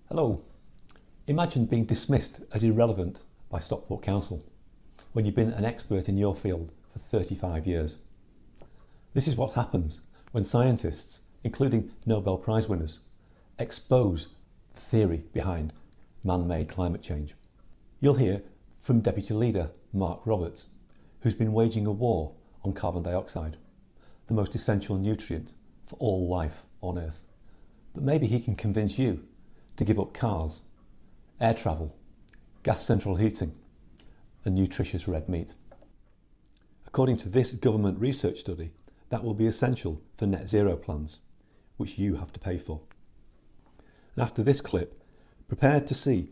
Hello. Imagine being dismissed as irrelevant by Stockport Council when you've been an expert in your field for 35 years. This is what happens when scientists, including Nobel Prize winners, expose the theory behind man-made climate change. You'll hear from Deputy Leader Mark Roberts, who's been waging a war on carbon dioxide, the most essential nutrient for all life on Earth. But maybe he can convince you to give up cars, air travel, gas central heating and nutritious red meat. According to this government research study, that will be essential for net zero plans, which you have to pay for. And after this clip, prepare to see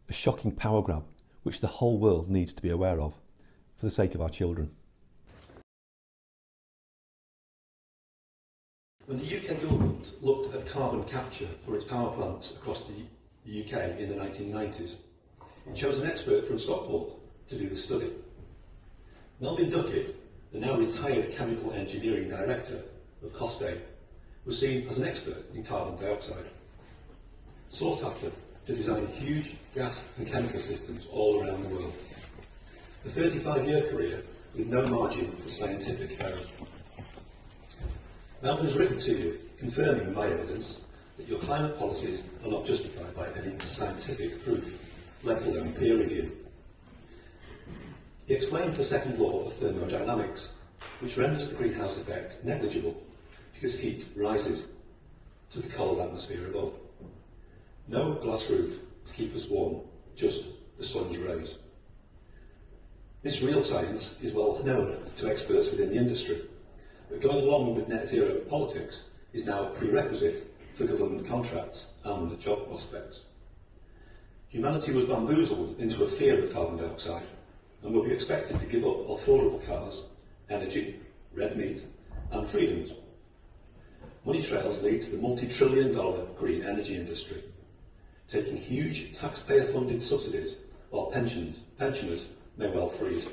a shocking power grab which the whole world needs to be aware of for the sake of our children. When the UK government looked at carbon capture for its power plants across the UK in the 1990s, it chose an expert from Stockport to do the study. Melvin Duckett, the now retired chemical engineering director of Costain, was seen as an expert in carbon dioxide, sought after to design huge gas and chemical systems all around the world. A 35-year career with no margin for scientific error. Melvin has written to you, confirming my evidence that your climate policies are not justified by any scientific proof, let alone peer review. He explained the second law of thermodynamics, which renders the greenhouse effect negligible because heat rises to the cold atmosphere above. No glass roof to keep us warm, just the sun's rays. This real science is well known to experts within the industry, but going along with net zero politics is now a prerequisite for government contracts and job prospects. Humanity was bamboozled into a fear of carbon dioxide and will be expected to give up affordable cars, energy, red meat and freedoms. Money trails lead to the multi-trillion-dollar green energy industry, taking huge taxpayer-funded subsidies while pensioners may well freeze.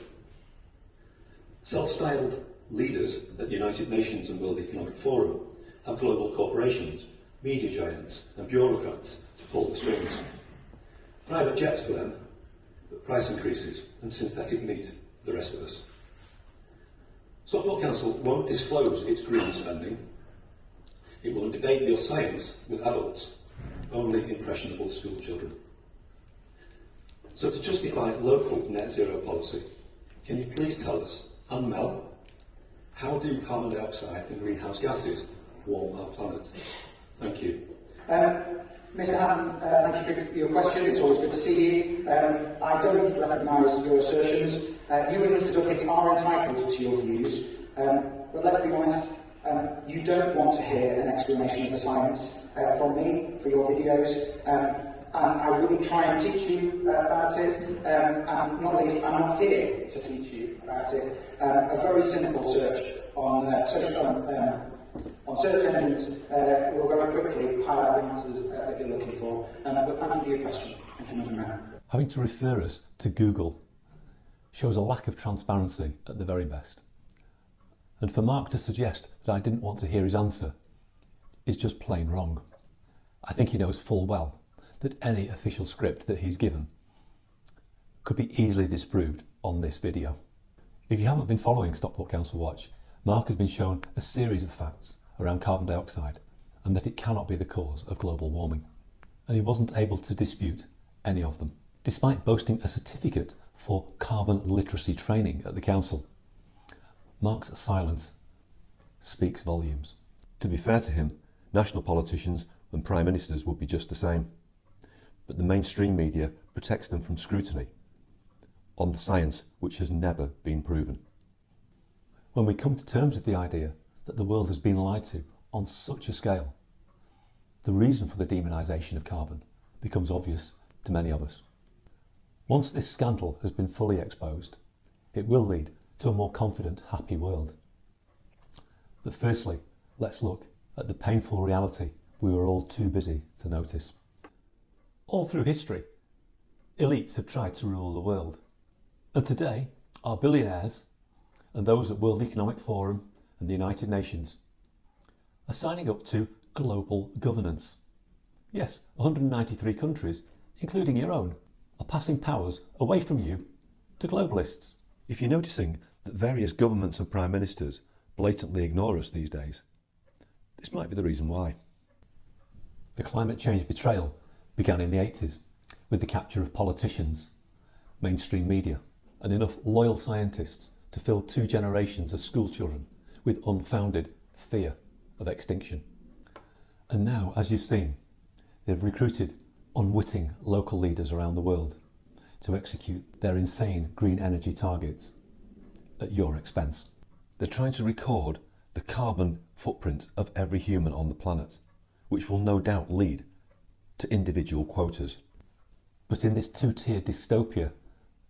Self-styled leaders at the United Nations and World Economic Forum have global corporations, media giants and bureaucrats to pull the strings. Private jets for them, but price increases and synthetic meat for the rest of us. Stockport Council won't disclose its green spending. It will debate your science with adults, only impressionable school children. So to justify local net zero policy, can you please tell us, and Mel, how do carbon dioxide and greenhouse gases warm our planet? Thank you. Mr. Hatton, thank you for your question. It's always good to see you. I don't recognise your assertions. You and Mr. Duckett are entitled to your views, but let's be honest, you don't want to hear an explanation of the science from me for your videos. And I wouldn't try and teach you about it, and not least, I'm not here to teach you about it. A very simple search on search engines will very quickly highlight the answers that you're looking for. But thank you for your question. Thank you, Madam Mayor. Having to refer us to Google shows a lack of transparency at the very best. And for Mark to suggest that I didn't want to hear his answer is just plain wrong. I think he knows full well that any official script that he's given could be easily disproved on this video. If you haven't been following Stockport Council Watch, Mark has been shown a series of facts around carbon dioxide and that it cannot be the cause of global warming. And he wasn't able to dispute any of them, despite boasting a certificate for carbon literacy training at the council. Mark's silence speaks volumes. To be fair to him, national politicians and prime ministers would be just the same. But the mainstream media protects them from scrutiny on the science which has never been proven. When we come to terms with the idea that the world has been lied to on such a scale, the reason for the demonisation of carbon becomes obvious to many of us. Once this scandal has been fully exposed, it will lead to a more confident, happy world. But firstly, let's look at the painful reality we were all too busy to notice. All through history, elites have tried to rule the world. And today, our billionaires and those at World Economic Forum and the United Nations are signing up to global governance, Yes, 193 countries, including your own, are passing powers away from you to globalists. If you're noticing that various governments and prime ministers blatantly ignore us these days, this might be the reason why. The climate change betrayal began in the 80s with the capture of politicians, mainstream media, and enough loyal scientists to fill 2 generations of schoolchildren with unfounded fear of extinction. And now, as you've seen, they've recruited unwitting local leaders around the world to execute their insane green energy targets at your expense. They're trying to record the carbon footprint of every human on the planet, which will no doubt lead to individual quotas. But in this 2-tier dystopia,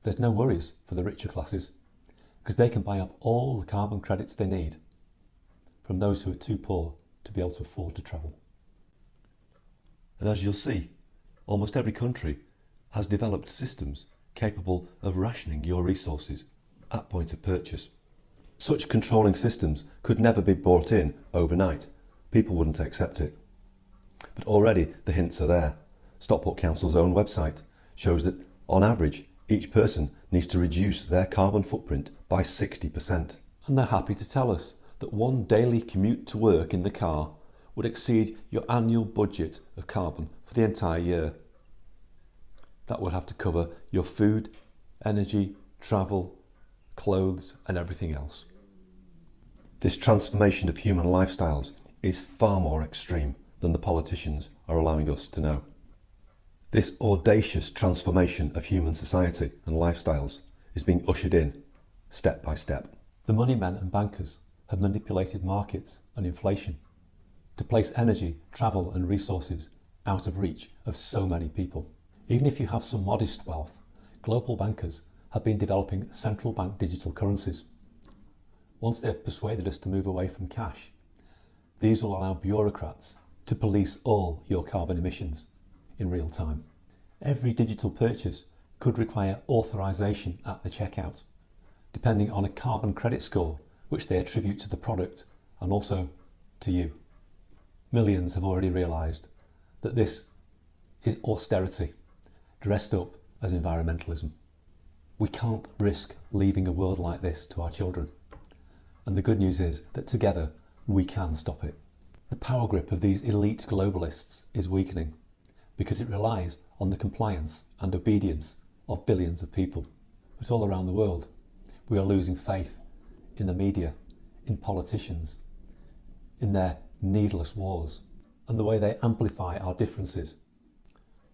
there's no worries for the richer classes, because they can buy up all the carbon credits they need from those who are too poor to be able to afford to travel. And as you'll see, almost every country has developed systems capable of rationing your resources at point of purchase. Such controlling systems could never be brought in overnight. People wouldn't accept it. But already the hints are there. Stockport Council's own website shows that, on average, each person needs to reduce their carbon footprint by 60%. And they're happy to tell us that one daily commute to work in the car would exceed your annual budget of carbon for the entire year. That would have to cover your food, energy, travel, clothes and everything else. This transformation of human lifestyles is far more extreme than the politicians are allowing us to know. This audacious transformation of human society and lifestyles is being ushered in step by step. The money men and bankers have manipulated markets and inflation to place energy, travel and resources out of reach of so many people. Even if you have some modest wealth, global bankers have been developing central bank digital currencies. Once they've persuaded us to move away from cash, these will allow bureaucrats to police all your carbon emissions in real time. Every digital purchase could require authorization at the checkout, depending on a carbon credit score which they attribute to the product and also to you. Millions have already realised that this is austerity dressed up as environmentalism. We can't risk leaving a world like this to our children. And the good news is that together we can stop it. The power grip of these elite globalists is weakening because it relies on the compliance and obedience of billions of people. But all around the world, we are losing faith in the media, in politicians, in their needless wars, and the way they amplify our differences.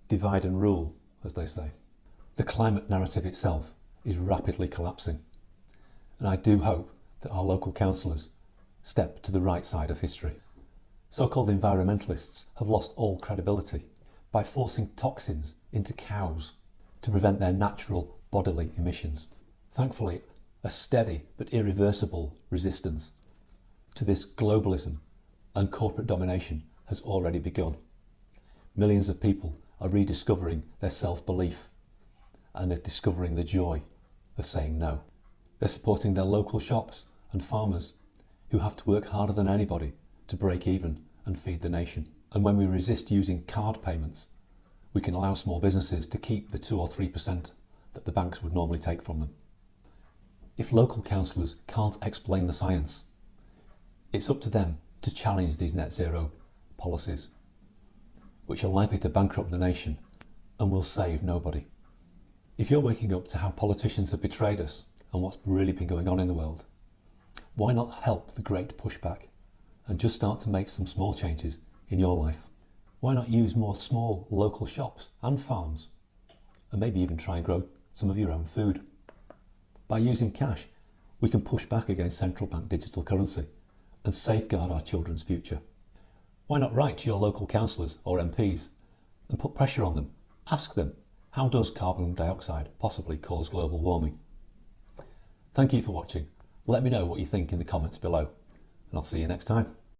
Divide and rule, as they say. The climate narrative itself is rapidly collapsing, and I do hope that our local councillors step to the right side of history. So-called environmentalists have lost all credibility by forcing toxins into cows to prevent their natural bodily emissions. Thankfully, a steady but irreversible resistance to this globalism and corporate domination has already begun. Millions of people are rediscovering their self-belief and they're discovering the joy of saying no. They're supporting their local shops and farmers who have to work harder than anybody to break even and feed the nation. And when we resist using card payments, we can allow small businesses to keep the 2 or 3% that the banks would normally take from them. If local councillors can't explain the science, it's up to them to challenge these net zero policies, which are likely to bankrupt the nation and will save nobody. If you're waking up to how politicians have betrayed us and what's really been going on in the world, why not help the great pushback and just start to make some small changes in your life? Why not use more small local shops and farms and maybe even try and grow some of your own food? By using cash, we can push back against central bank digital currency and safeguard our children's future. Why not write to your local councillors or MPs and put pressure on them? Ask them, how does carbon dioxide possibly cause global warming? Thank you for watching. Let me know what you think in the comments below, and I'll see you next time.